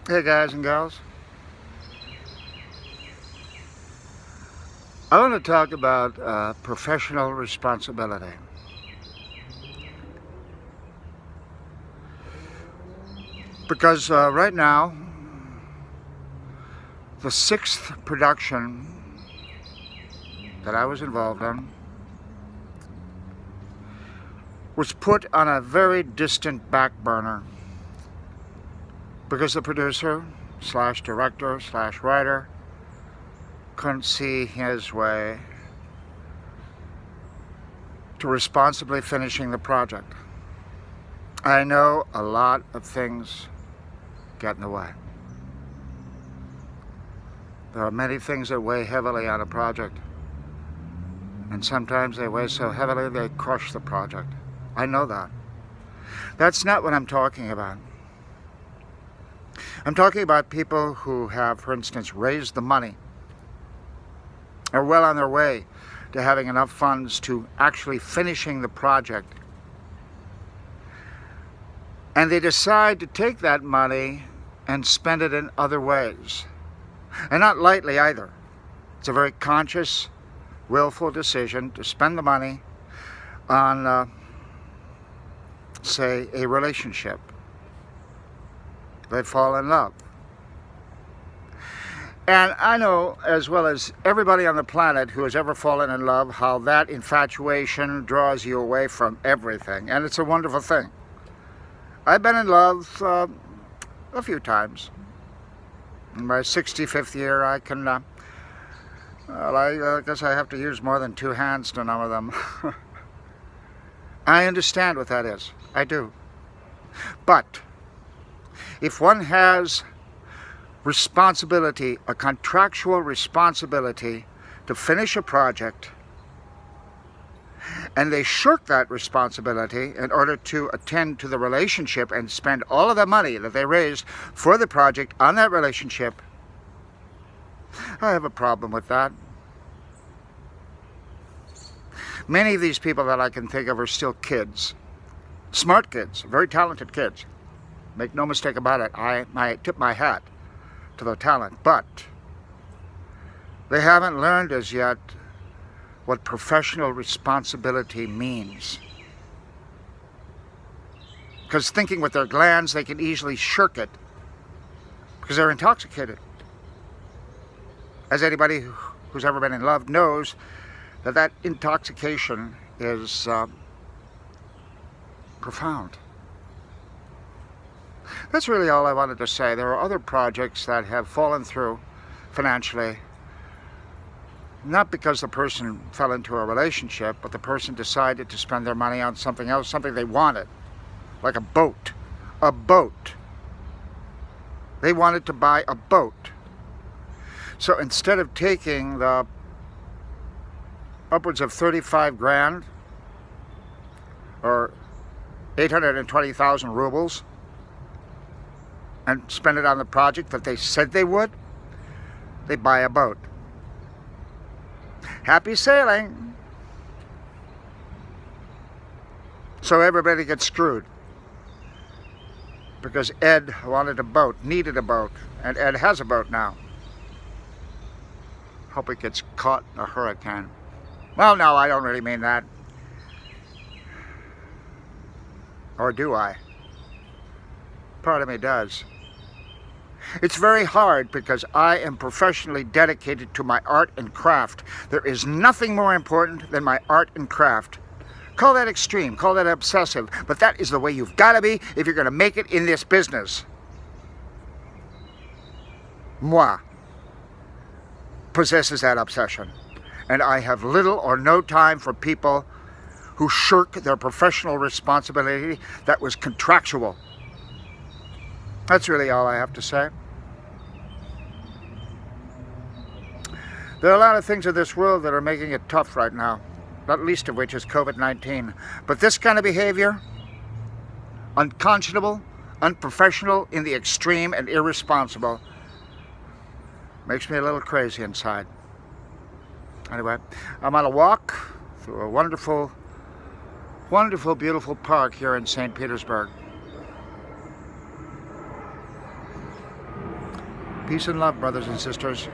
Hey guys and gals, I want to talk about professional responsibility. Because right now, the sixth production that I was involved in was put on a very distant back burner because the producer slash director slash writer couldn't see his way to responsibly finishing the project. I know a lot of things get in the way. There are many things that weigh heavily on a project, and sometimes they weigh so heavily they crush the project. I know that. That's not what I'm talking about. I'm talking about people who have, for instance, raised the money, are well on their way to having enough funds to actually finishing the project, and they decide to take that money and spend it in other ways. And not lightly either. It's a very conscious, willful decision to spend the money on, say, a relationship. They fall in love. And I know, as well as everybody on the planet who has ever fallen in love, how that infatuation draws you away from everything. And it's a wonderful thing. I've been in love a few times. In my 65th year, I can, I guess I have to use more than two hands to number them. I understand what that is. I do. But if one has responsibility, a contractual responsibility to finish a project, and they shirk that responsibility in order to attend to the relationship and spend all of the money that they raised for the project on that relationship, I have a problem with that. Many of these people that I can think of are still kids. Smart kids, very talented kids. Make no mistake about it, I tip my hat to their talent, but they haven't learned as yet what professional responsibility means. Because thinking with their glands, they can easily shirk it because they're intoxicated. As anybody who's ever been in love knows, that intoxication is profound. That's really all I wanted to say. There are other projects that have fallen through financially, not because the person fell into a relationship, but the person decided to spend their money on something else, something they wanted, like a boat. A boat. They wanted to buy a boat. So instead of taking the upwards of 35 grand or 820,000 rubles and spend it on the project that they said they would, they buy a boat. Happy sailing. So everybody gets screwed because Ed wanted a boat, needed a boat, and Ed has a boat now. Hope it gets caught in a hurricane. Well, no, I don't really mean that. Or do I? Part of me does. It's very hard because I am professionally dedicated to my art and craft. There is nothing more important than my art and craft. Call that extreme, call that obsessive, but that is the way you've got to be if you're going to make it in this business. Moi possesses that obsession, and I have little or no time for people who shirk their professional responsibility that was contractual. That's really all I have to say. There are a lot of things in this world that are making it tough right now, not least of which is COVID-19. But this kind of behavior, unconscionable, unprofessional in the extreme, and irresponsible, makes me a little crazy inside. Anyway, I'm on a walk through a wonderful, wonderful, beautiful park here in St. Petersburg. Peace and love, brothers and sisters.